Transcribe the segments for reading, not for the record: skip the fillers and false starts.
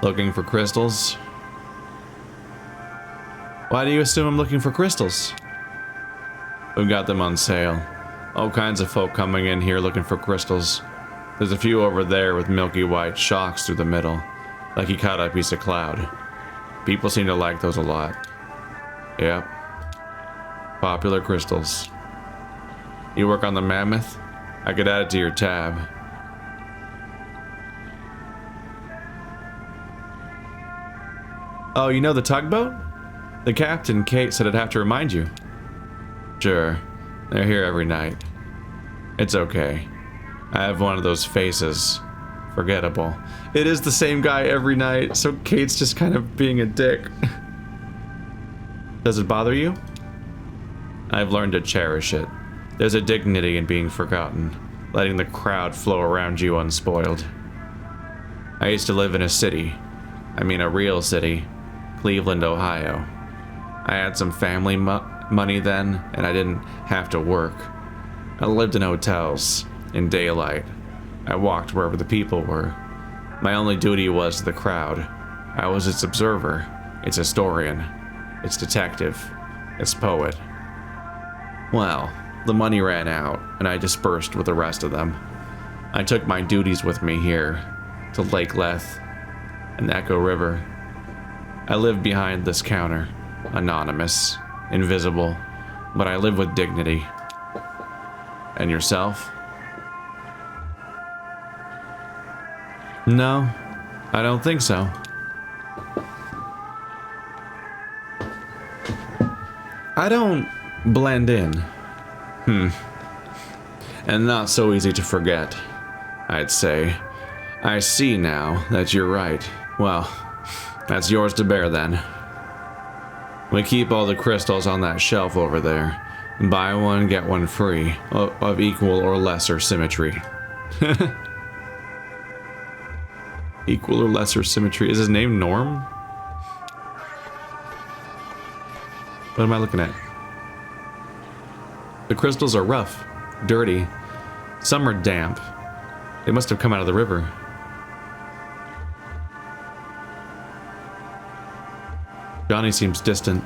Looking for crystals? Why do you assume I'm looking for crystals? We've got them on sale. All kinds of folk coming in here looking for crystals. There's a few over there with milky white shocks through the middle, like he caught a piece of cloud. People seem to like those a lot. Yep. Popular crystals. You work on the mammoth? I could add it to your tab. Oh, you know the tugboat? The captain, Kate, said I'd have to remind you. Sure. They're here every night. It's okay. I have one of those faces. Forgettable. It is the same guy every night, so Kate's just kind of being a dick. Does it bother you? I've learned to cherish it. There's a dignity in being forgotten, letting the crowd flow around you unspoiled. I used to live in a city. I mean a real city. Cleveland, Ohio. I had some family money then, and I didn't have to work. I lived in hotels, in daylight. I walked wherever the people were. My only duty was the crowd. I was its observer, its historian, its detective, its poet. Well, the money ran out, and I dispersed with the rest of them. I took my duties with me here, to Lake Leth and the Echo River. I live behind this counter, anonymous, invisible, but I live with dignity. And yourself? No, I don't think so. I don't blend in. And not so easy to forget, I'd say. I see now that you're right. Well, that's yours to bear then. We keep all the crystals on that shelf over there. Buy one, get one free, of equal or lesser symmetry. Equal or lesser symmetry. Is his name Norm? What am I looking at? The crystals are rough, dirty. Some are damp. They must have come out of the river. Johnny seems distant.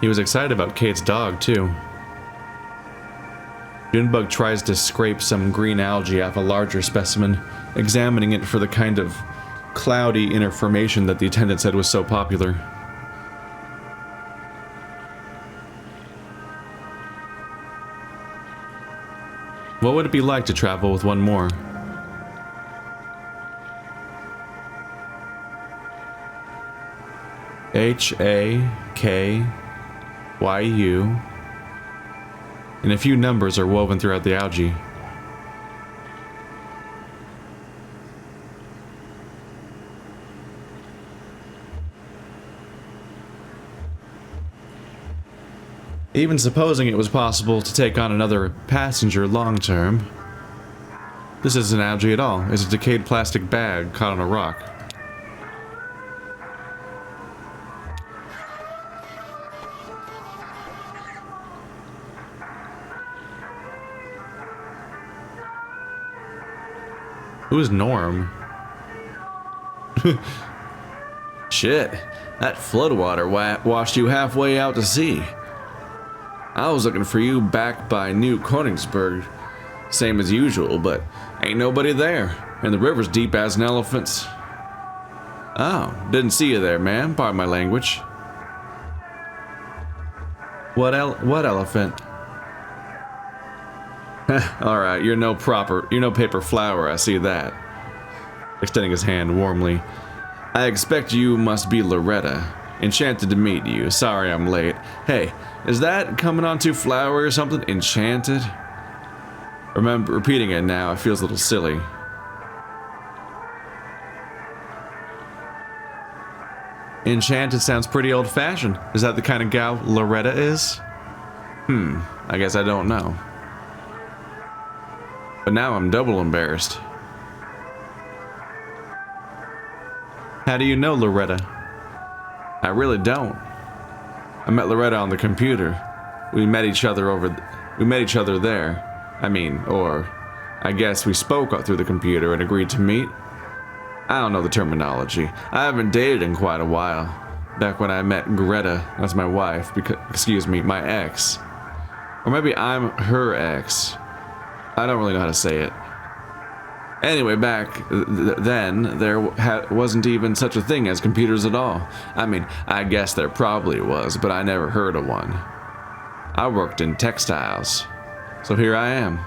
He was excited about Kate's dog, too. Junebug tries to scrape some green algae off a larger specimen, examining it for the kind of cloudy inner formation that the attendant said was so popular. What would it be like to travel with one more? H-A-K-Y-U. And a few numbers are woven throughout the algae. Even supposing it was possible to take on another passenger long-term. This isn't algae at all. It's a decayed plastic bag caught on a rock. Who's Norm? Shit, that floodwater washed you halfway out to sea. I was looking for you back by New Königsberg, same as usual, but ain't nobody there, and the river's deep as an elephant's. Oh, didn't see you there, man. Pardon my language. What elephant? Alright, you're no paper flower, I see that. Extending his hand warmly. I expect you must be Loretta. Enchanted to meet you. Sorry I'm late. Hey, is that coming on too flowery or something? Enchanted? Remember, repeating it now, it feels a little silly. Enchanted sounds pretty old-fashioned. Is that the kind of gal Loretta is? I guess I don't know. But now I'm double embarrassed. How do you know Loretta? I really don't. I met Loretta on the computer. We met each other over We met each other there. Or I guess we spoke through the computer and agreed to meet. I don't know the terminology. I haven't dated in quite a while. Back when I met Loretta, that's my wife, my ex. Or maybe I'm her ex. I don't really know how to say it. Anyway, back then, there wasn't even such a thing as computers at all. I guess there probably was, but I never heard of one. I worked in textiles, so here I am.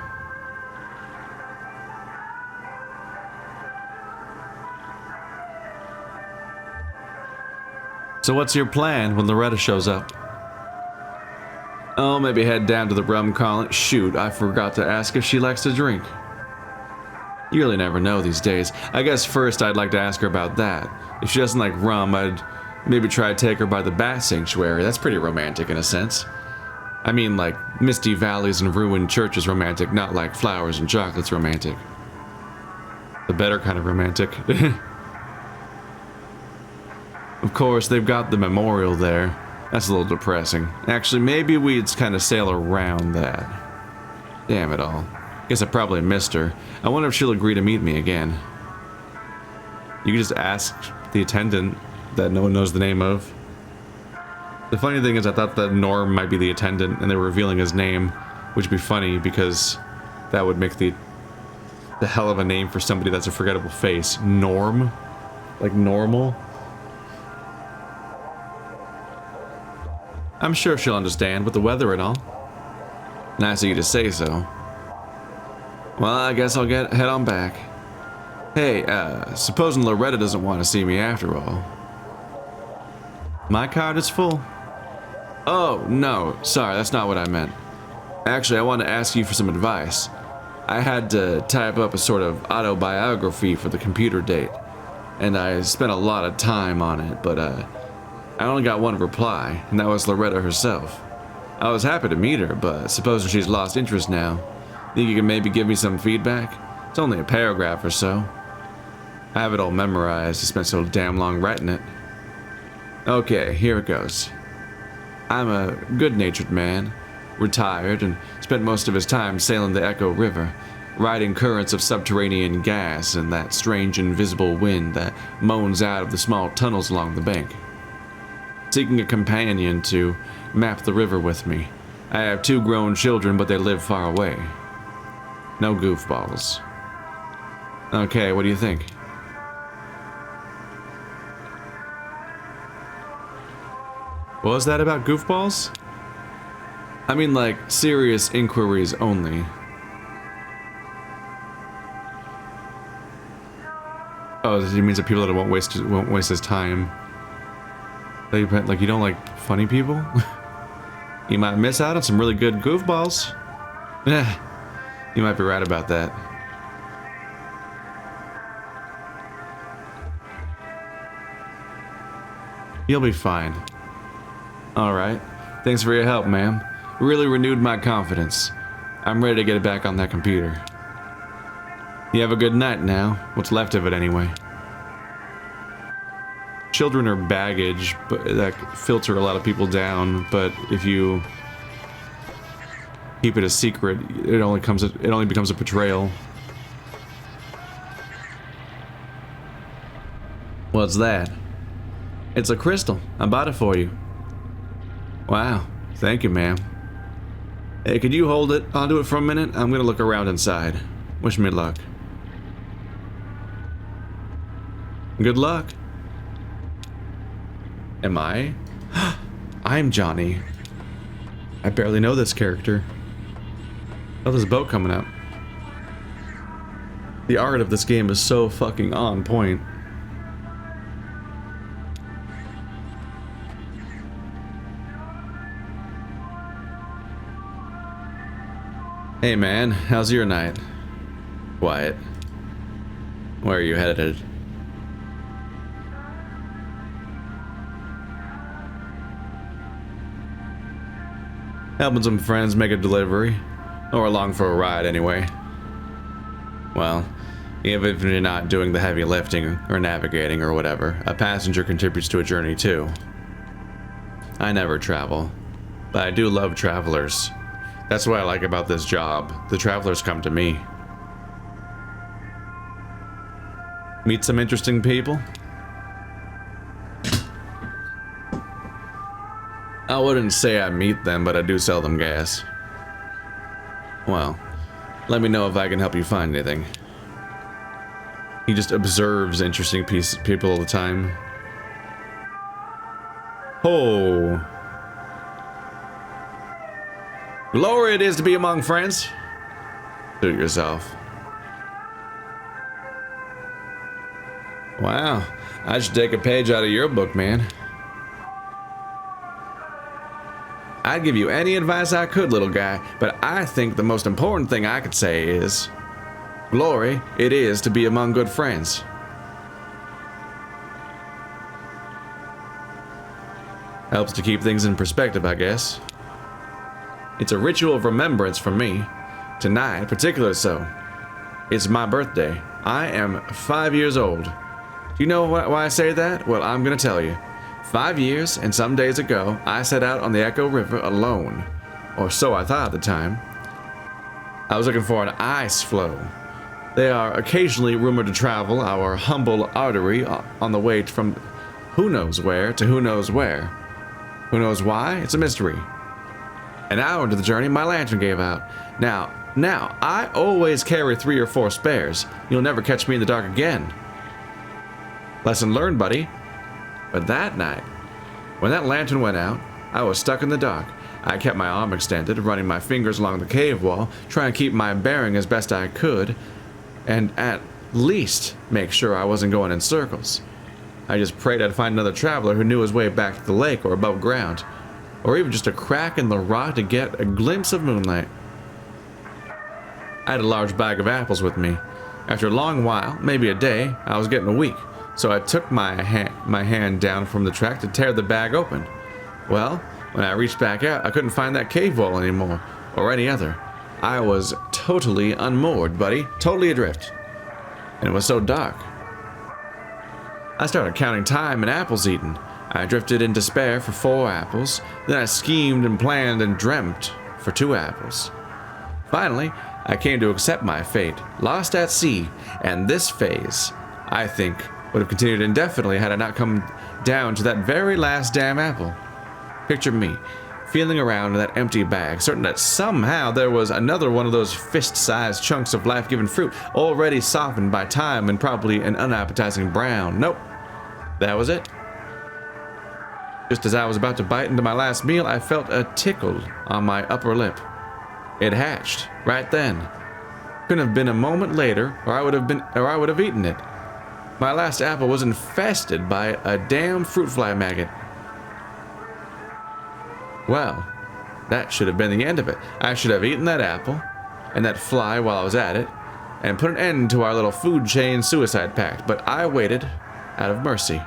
So what's your plan when Loretta shows up? Oh, maybe head down to the rum colony. Shoot, I forgot to ask if she likes to drink. You really never know these days. I guess first I'd like to ask her about that. If she doesn't like rum, I'd maybe try to take her by the bat sanctuary. That's pretty romantic in a sense. Like misty valleys and ruined churches romantic, not like flowers and chocolates romantic. The better kind of romantic. Of course, they've got the memorial there. That's a little depressing. Actually, maybe we'd kind of sail around that. Damn it all. Guess I probably missed her. I wonder if she'll agree to meet me again. You could just ask the attendant that no one knows the name of. The funny thing is I thought that Norm might be the attendant and they were revealing his name, which would be funny because that would make the hell of a name for somebody that's a forgettable face. Norm? Like normal? I'm sure she'll understand with the weather and all. Nice of you to say so. Well, I guess I'll head on back. Hey, supposing Loretta doesn't want to see me after all. My card is full. Oh, no, sorry, that's not what I meant. Actually, I wanted to ask you for some advice. I had to type up a sort of autobiography for the computer date, and I spent a lot of time on it, but I only got one reply, and that was Loretta herself. I was happy to meet her, but supposing she's lost interest now, think you can maybe give me some feedback? It's only a paragraph or so. I have it all memorized, I spent so damn long writing it. Okay, here it goes. I'm a good-natured man, retired, and spent most of his time sailing the Echo River, riding currents of subterranean gas and that strange invisible wind that moans out of the small tunnels along the bank. Seeking a companion to map the river with me. I have 2 grown children, but they live far away. No goofballs. Okay, what do you think? What was that about goofballs? Like, serious inquiries only. Oh, he means that people that won't waste his time. Like, you don't like funny people? You might miss out on some really good goofballs. Yeah, you might be right about that. You'll be fine. Alright. Thanks for your help, ma'am. Really renewed my confidence. I'm ready to get it back on that computer. You have a good night now. What's left of it, anyway. Children are baggage, but that filter a lot of people down, but if you keep it a secret, it only becomes a betrayal. What's that? It's a crystal. I bought it for you. Wow, thank you, ma'am. Hey, could you hold it onto it for a minute? I'm gonna look around inside. Wish me luck. Good luck. Am I? I'm Johnny. I barely know this character. Oh, there's a boat coming up. The art of this game is so fucking on point. Hey man, how's your night? Quiet. Where are you headed? Helping some friends make a delivery. Or along for a ride, anyway. Well, even if you're not doing the heavy lifting or navigating or whatever, a passenger contributes to a journey too. I never travel, but I do love travelers. That's what I like about this job. The travelers come to me. Meet some interesting people. I wouldn't say I meet them, but I do sell them gas. Well, let me know if I can help you find anything. He just observes interesting people all the time. Oh. Glory it is to be among friends. Do it yourself. Wow, I should take a page out of your book, man. I'd give you any advice I could, little guy, but I think the most important thing I could say is, glory it is to be among good friends. Helps to keep things in perspective, I guess. It's a ritual of remembrance for me. Tonight, particularly so. It's my birthday. I am 5 years old. Do you know why I say that? Well, I'm gonna tell you. 5 years and some days ago, I set out on the Echo River alone. Or so I thought at the time. I was looking for an ice floe. They are occasionally rumored to travel our humble artery on the way from who knows where to who knows where. Who knows why? It's a mystery. An hour into the journey, my lantern gave out. Now, I always carry 3 or 4 spares. You'll never catch me in the dark again. Lesson learned, buddy. But that night, when that lantern went out, I was stuck in the dark. I kept my arm extended, running my fingers along the cave wall, trying to keep my bearing as best I could, and at least make sure I wasn't going in circles. I just prayed I'd find another traveler who knew his way back to the lake or above ground, or even just a crack in the rock to get a glimpse of moonlight. I had a large bag of apples with me. After a long while, maybe a day, I was getting weak, so I took my hand down from the track to tear the bag open. Well, when I reached back out, I couldn't find that cave wall anymore, or any other. I was totally unmoored, buddy, totally adrift. And it was so dark. I started counting time and apples eaten. I drifted in despair for 4 apples, then I schemed and planned and dreamt for 2 apples. Finally, I came to accept my fate, lost at sea, and this phase, I think, would have continued indefinitely had I not come down to that very last damn apple. Picture me, feeling around in that empty bag, certain that somehow there was another one of those fist-sized chunks of life-giving fruit, already softened by time and probably an unappetizing brown. Nope, that was it. Just as I was about to bite into my last meal, I felt a tickle on my upper lip. It hatched, right then. Couldn't have been a moment later, or I would have eaten it. My last apple was infested by a damn fruit fly maggot. Well, that should have been the end of it. I should have eaten that apple, and that fly while I was at it, and put an end to our little food chain suicide pact, but I waited out of mercy.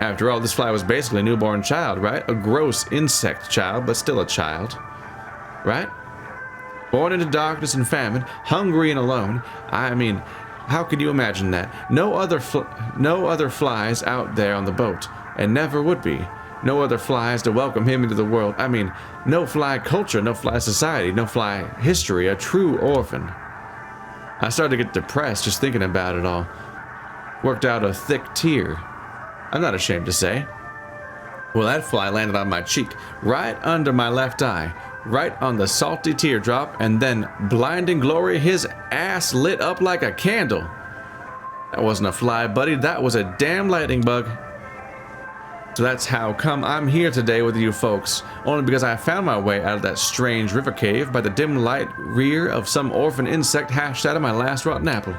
After all, this fly was basically a newborn child, right? A gross insect child, but still a child. Right? Born into darkness and famine, hungry and alone. I mean, how could you imagine that? No other flies out there on the boat, and never would be. No other flies to welcome him into the world. I mean, no fly culture, no fly society, no fly history, a true orphan. I started to get depressed just thinking about it all. Worked out a thick tear. I'm not ashamed to say. Well, that fly landed on my cheek, right under my left eye, right on the salty teardrop, and then, blinding glory, his ass lit up like a candle. That wasn't a fly, buddy, that was a damn lightning bug. So that's how come I'm here today with you folks, only because I found my way out of that strange river cave by the dim light rear of some orphan insect hatched out of my last rotten apple.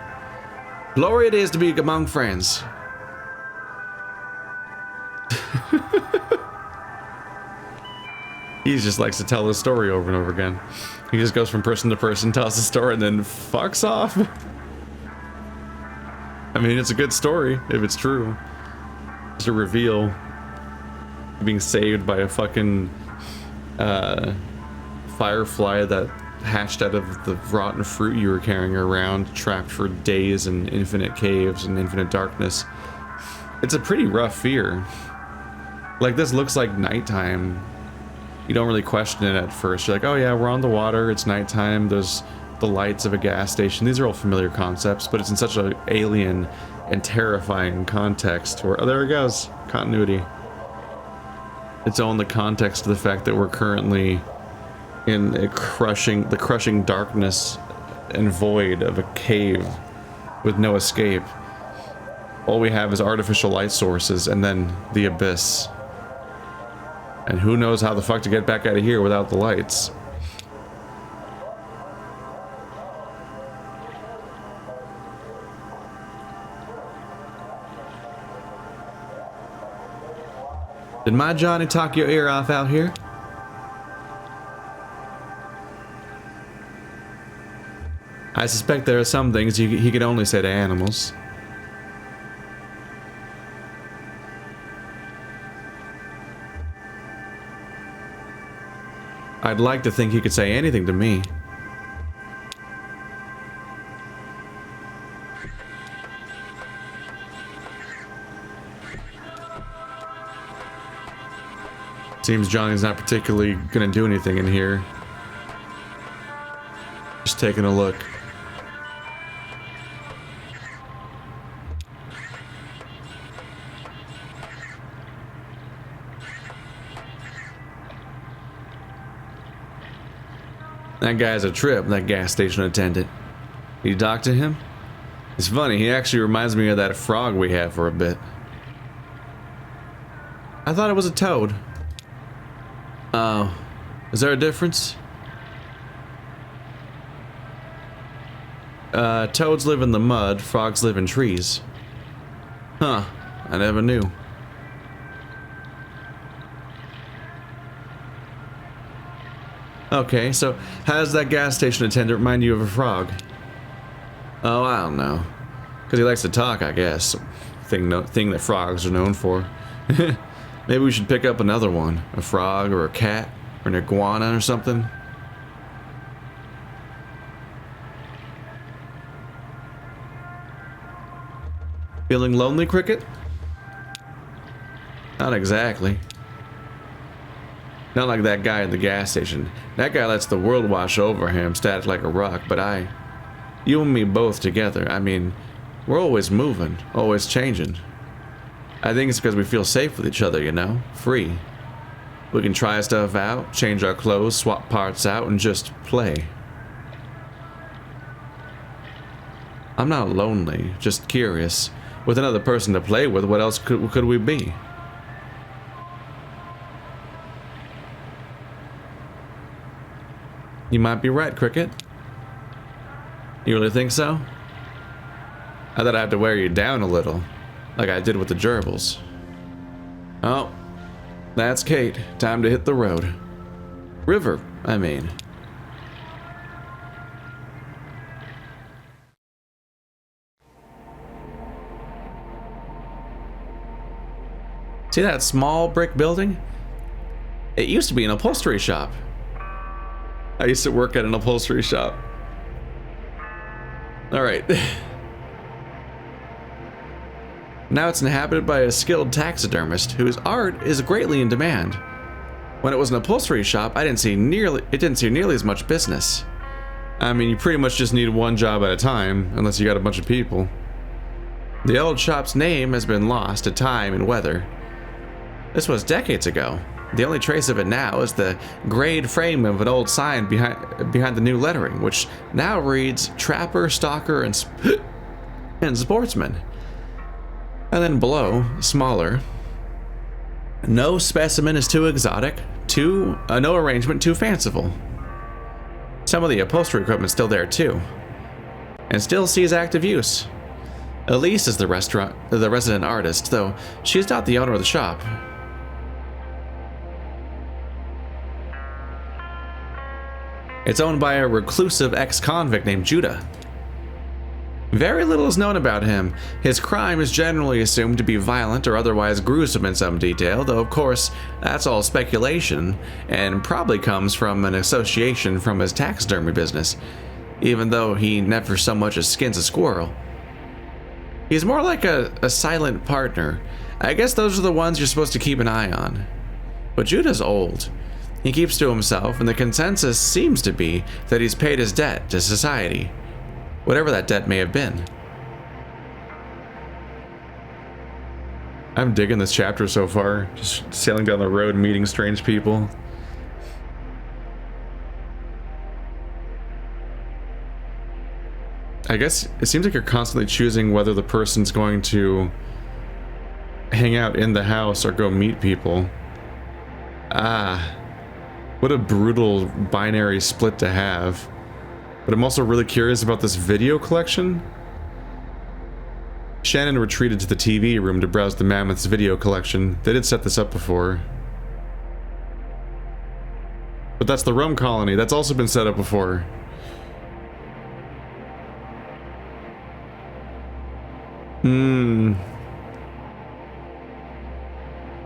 Glory it is to be among friends. He just likes to tell his story over and over again. He just goes from person to person, tells the story, and then fucks off. I mean, it's a good story, if it's true. Just a reveal. Being saved by a fucking firefly that hatched out of the rotten fruit you were carrying around, trapped for days in infinite caves and infinite darkness. It's a pretty rough fear. Like, this looks like nighttime You don't really question it at first. You're like, oh yeah, we're on the water, it's nighttime, there's the lights of a gas station. These are all familiar concepts, but it's in such an alien and terrifying context where, oh, there it goes, continuity. It's all in the context of the fact that we're currently in the crushing darkness and void of a cave with no escape. All we have is artificial light sources and then the abyss. And who knows how the fuck to get back out of here without the lights. Did my Johnny talk your ear off out here? I suspect there are some things he could only say to animals. I'd like to think he could say anything to me. Seems Johnny's not particularly gonna do anything in here. Just taking a look. That guy's a trip, that gas station attendant. You talk to him? It's funny, he actually reminds me of that frog we had for a bit. I thought it was a toad. Oh, is there a difference? Toads live in the mud, frogs live in trees. Huh, I never knew. Okay, so how does that gas station attendant remind you of a frog? Oh, I don't know. Because he likes to talk, I guess. Thing that frogs are known for. Maybe we should pick up another one. A frog or a cat or an iguana or something. Feeling lonely, Cricket? Not exactly. Not like that guy at the gas station. That guy lets the world wash over him, static like a rock, but you and me both together, I mean, we're always moving, always changing. I think it's because we feel safe with each other, you know? Free. We can try stuff out, change our clothes, swap parts out, and just play. I'm not lonely, just curious. With another person to play with, what else could we be? You might be right, Cricket. You really think so? I thought I had to wear you down a little, like I did with the gerbils. Oh, that's Kate. Time to hit the road. River, I mean. See that small brick building? It used to be an upholstery shop. I used to work at an upholstery shop. Alright. Now it's inhabited by a skilled taxidermist whose art is greatly in demand. When it was an upholstery shop, it didn't see nearly as much business. I mean, you pretty much just need one job at a time, unless you got a bunch of people. The old shop's name has been lost to time and weather. This was decades ago. The only trace of it now is the grayed frame of an old sign behind the new lettering, which now reads Trapper, Stalker, and Sportsman. And then below, smaller, no specimen is too exotic, no arrangement too fanciful. Some of the upholstery equipment's still there too, and still sees active use. Elise is the resident artist, though she's not the owner of the shop. It's owned by a reclusive ex-convict named Judah. Very little is known about him. His crime is generally assumed to be violent or otherwise gruesome in some detail, though of course that's all speculation and probably comes from an association from his taxidermy business, even though he never so much as skins a squirrel. He's more like a silent partner. I guess those are the ones you're supposed to keep an eye on. But Judah's old. He keeps to himself, and the consensus seems to be that he's paid his debt to society, whatever that debt may have been. I'm digging this chapter so far, just sailing down the road, meeting strange people. I guess it seems like you're constantly choosing whether the person's going to hang out in the house or go meet people. Ah, what a brutal binary split to have. But I'm also really curious about this video collection. Shannon retreated to the TV room to browse the mammoth's video collection. They did set this up before. But that's the Rome colony. That's also been set up before.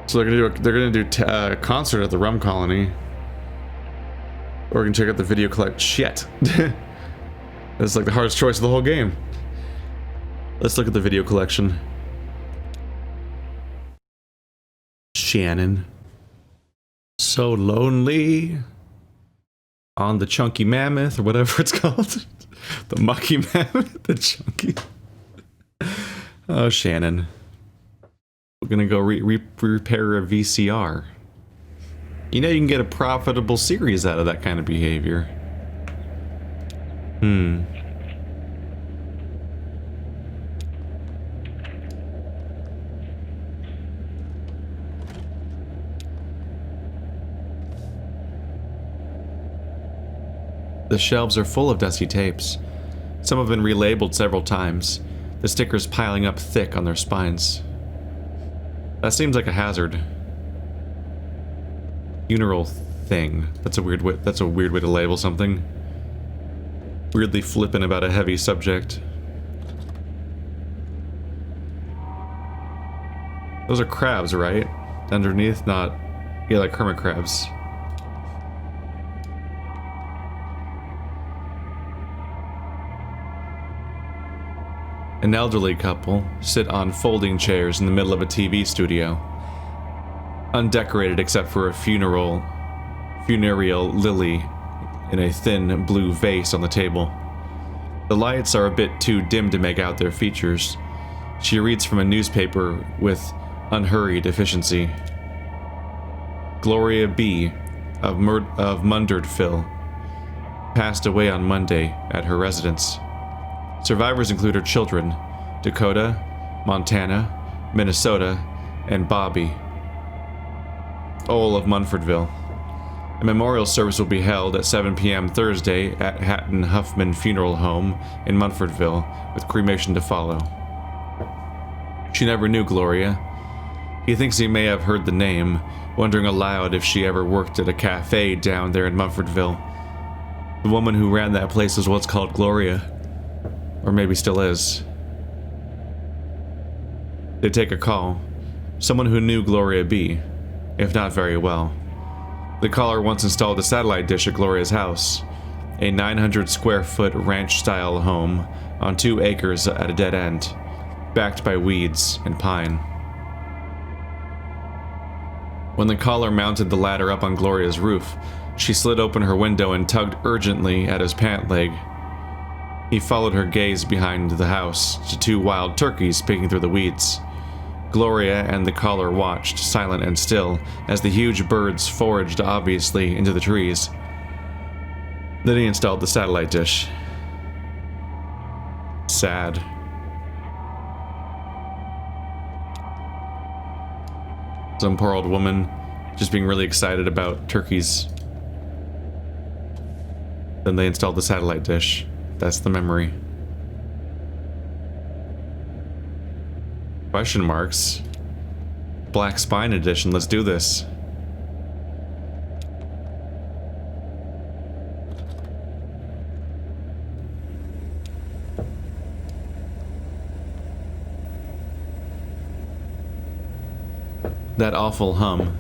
So they're gonna do a concert at the Rum Colony. Or we can check out the video collect. Shit. That's like the hardest choice of the whole game. Let's look at the video collection. Shannon. So lonely. On the chunky mammoth, or whatever it's called. The mucky mammoth, the chunky. Oh, Shannon. We're gonna go repair a VCR. You know you can get a profitable series out of that kind of behavior. The shelves are full of dusty tapes. Some have been relabeled several times, the stickers piling up thick on their spines. That seems like a hazard. Funeral thing. That's a weird way to label something. Weirdly flippant about a heavy subject. Those are crabs, right? Underneath, not... Yeah, like hermit crabs. An elderly couple sit on folding chairs in the middle of a TV studio. Undecorated except for a funereal lily in a thin blue vase on the table. The lights are a bit too dim to make out their features. She reads from a newspaper with unhurried efficiency. Gloria B. of Mundartville passed away on Monday at her residence. Survivors include her children, Dakota, Montana, Minnesota, and Bobby, all of Munfordville. A memorial service will be held at 7 p.m. Thursday at Hatton Huffman Funeral Home in Munfordville, with cremation to follow. She never knew Gloria. He thinks he may have heard the name, wondering aloud if she ever worked at a cafe down there in Munfordville. The woman who ran that place was what's called Gloria. Or maybe still is. They take a call. Someone who knew Gloria B., if not very well. The caller once installed a satellite dish at Gloria's house, a 900 square foot ranch-style home on 2 acres at a dead end, backed by weeds and pine. When the caller mounted the ladder up on Gloria's roof, she slid open her window and tugged urgently at his pant leg. He followed her gaze behind the house to 2 wild turkeys peeking through the weeds. Gloria and the caller watched, silent and still, as the huge birds foraged obviously into the trees. Then he installed the satellite dish. Sad. Some poor old woman just being really excited about turkeys. Then they installed the satellite dish. That's the memory. Question marks. Black Spine Edition, let's do this. That awful hum.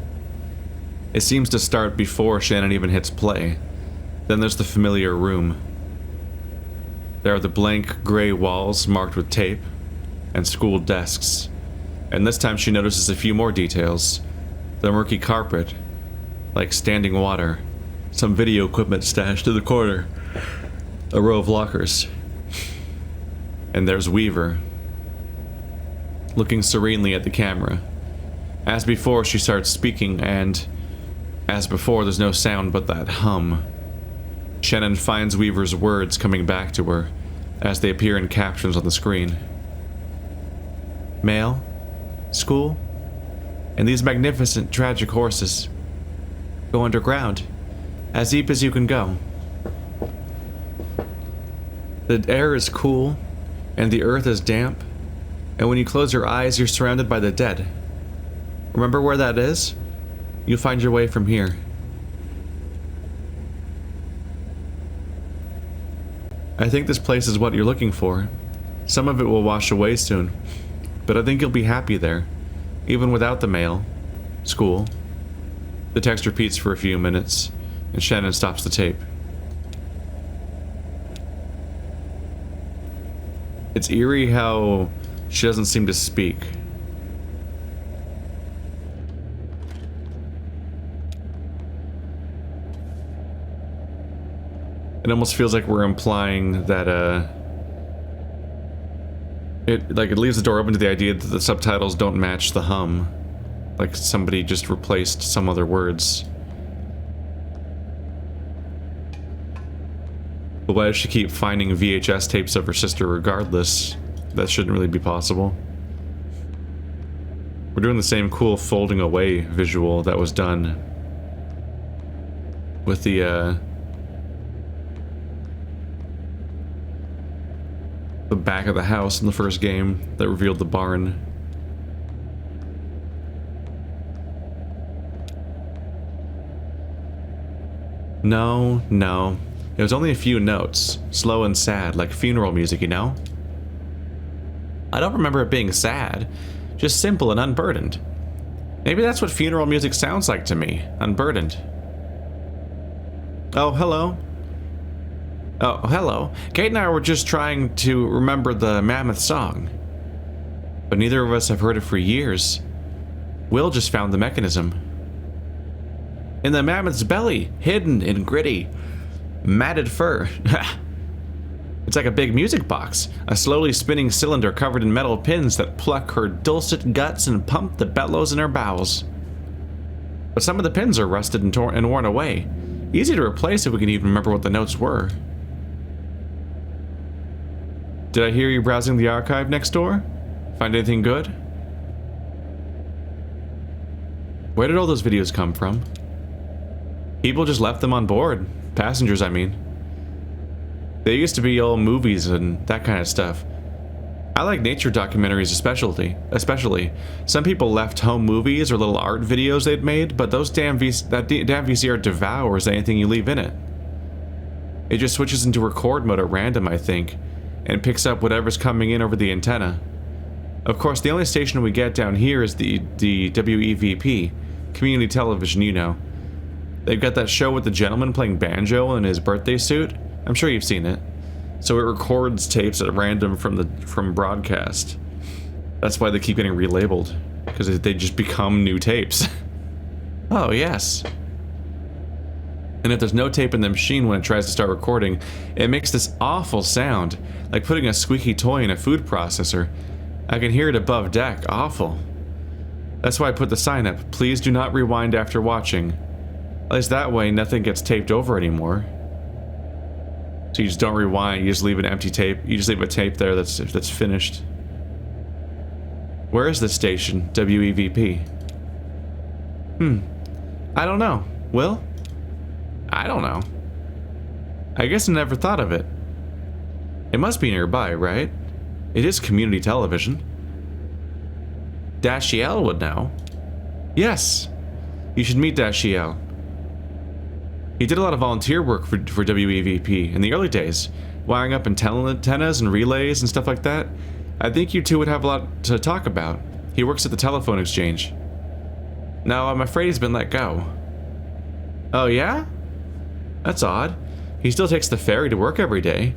It seems to start before Shannon even hits play. Then there's the familiar room. There are the blank gray walls marked with tape, and school desks. And this time she notices a few more details. The murky carpet, like standing water, some video equipment stashed in the corner, a row of lockers. And there's Weaver, looking serenely at the camera. As before, she starts speaking, and as before, there's no sound but that hum. Shannon finds Weaver's words coming back to her as they appear in captions on the screen. Mail, school, and these magnificent, tragic horses. Go underground, as deep as you can go. The air is cool, and the earth is damp, and when you close your eyes, you're surrounded by the dead. Remember where that is? You'll find your way from here. I think this place is what you're looking for. Some of it will wash away soon, but I think you'll be happy there, even without the mail, school. The text repeats for a few minutes, and Shannon stops the tape. It's eerie how she doesn't seem to speak. It almost feels like we're implying that, it leaves the door open to the idea that the subtitles don't match the hum. Like somebody just replaced some other words. But why does she keep finding VHS tapes of her sister regardless? That shouldn't really be possible. We're doing the same cool folding away visual that was done with the back of the house in the first game that revealed the barn. No. It was only a few notes, slow and sad, like funeral music, you know? I don't remember it being sad, just simple and unburdened. Maybe that's what funeral music sounds like to me, unburdened. Oh, hello. Oh, hello. Kate and I were just trying to remember the Mammoth song. But neither of us have heard it for years. Will just found the mechanism. In the mammoth's belly, hidden in gritty, matted fur. It's like a big music box, a slowly spinning cylinder covered in metal pins that pluck her dulcet guts and pump the bellows in her bowels. But some of the pins are rusted and worn away. Easy to replace if we can even remember what the notes were. Did I hear you browsing the archive next door? Find anything good? Where did all those videos come from? People just left them on board. Passengers, I mean. They used to be old movies and that kind of stuff. I like nature documentaries especially. Some people left home movies or little art videos they'd made, but those damn VCR devours anything you leave in it. It just switches into record mode at random, I think, and picks up whatever's coming in over the antenna. Of course, the only station we get down here is the WEVP, community television, you know. They've got that show with the gentleman playing banjo in his birthday suit. I'm sure you've seen it. So it records tapes at random from broadcast. That's why they keep getting relabeled, because they just become new tapes. Oh, yes. And if there's no tape in the machine when it tries to start recording, it makes this awful sound, like putting a squeaky toy in a food processor. I can hear it above deck. Awful. That's why I put the sign up, please do not rewind after watching. At least that way nothing gets taped over anymore. So you just don't rewind, you just leave an empty tape, you just leave a tape there that's finished. Where is this station, WEVP? I don't know. Will? I don't know. I guess I never thought of it. It must be nearby, right? It is community television. Dashiell would know. Yes. You should meet Dashiell. He did a lot of volunteer work for WEVP in the early days, wiring up antennas and relays and stuff like that. I think you two would have a lot to talk about. He works at the telephone exchange. No, I'm afraid he's been let go. Oh yeah? That's odd. He still takes the ferry to work every day.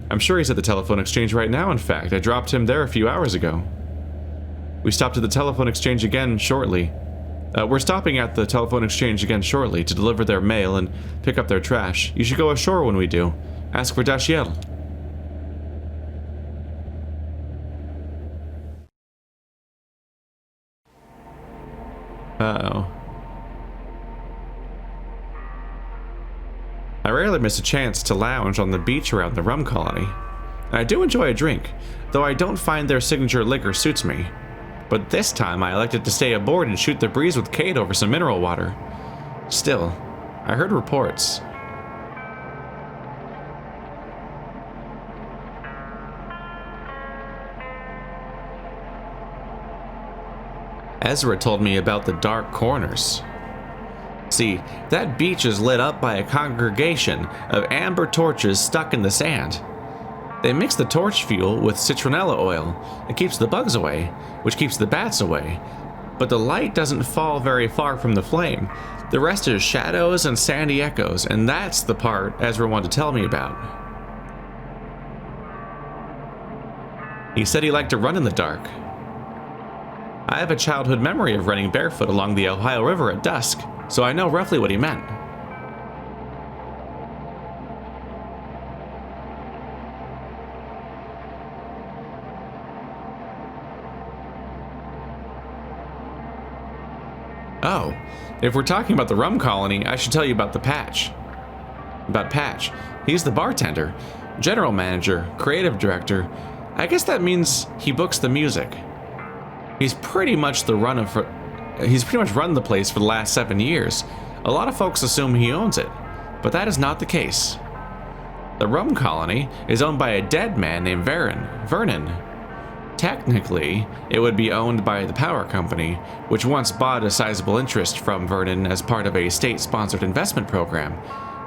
I'm sure he's at the telephone exchange right now, in fact. I dropped him there a few hours ago. We stopped at the telephone exchange again shortly. We're stopping at the telephone exchange again shortly to deliver their mail and pick up their trash. You should go ashore when we do. Ask for Dashiell. Uh-oh. I rarely miss a chance to lounge on the beach around the rum colony. I do enjoy a drink, though I don't find their signature liquor suits me. But this time I elected to stay aboard and shoot the breeze with Kate over some mineral water. Still, I heard reports. Ezra told me about the dark corners. See, that beach is lit up by a congregation of amber torches stuck in the sand. They mix the torch fuel with citronella oil. It keeps the bugs away, which keeps the bats away. But the light doesn't fall very far from the flame. The rest is shadows and sandy echoes, and that's the part Ezra wanted to tell me about. He said he liked to run in the dark. I have a childhood memory of running barefoot along the Ohio River at dusk, so I know roughly what he meant. Oh, if we're talking about the rum colony, I should tell you about the Patch. About Patch. He's the bartender, general manager, creative director. I guess that means he books the music. He's pretty much run the place for the last 7 years. A lot of folks assume he owns it, but that is not the case. The rum colony is owned by a dead man named Vernon. Technically, it would be owned by the power company, which once bought a sizable interest from Vernon as part of a state-sponsored investment program.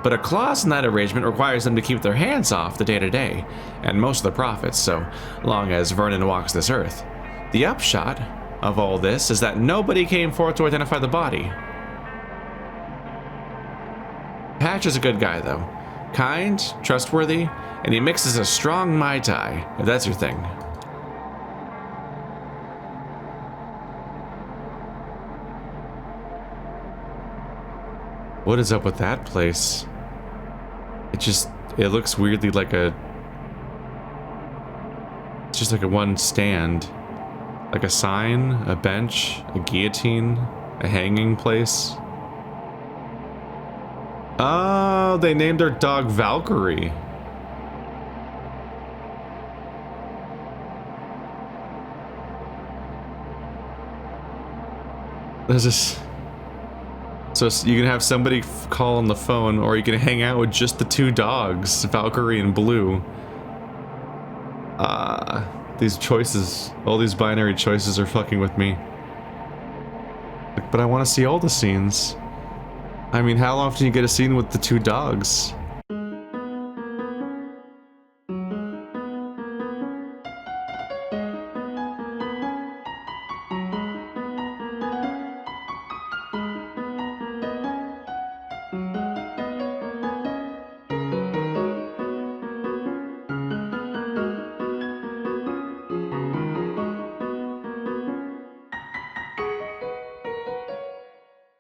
But a clause in that arrangement requires them to keep their hands off the day-to-day, and most of the profits, so long as Vernon walks this earth. The upshot of all this is that nobody came forth to identify the body. Patch is a good guy, though. Kind, trustworthy, and he mixes a strong Mai Tai, if that's your thing. What is up with that place? It looks weirdly like it's just like a one stand. Like a sign, a bench, a guillotine, a hanging place. Oh, they named their dog Valkyrie. So you can have somebody call on the phone, or you can hang out with just the two dogs, Valkyrie and Blue. These choices, all these binary choices are fucking with me. But I want to see all the scenes. I mean, how often do you get a scene with the two dogs?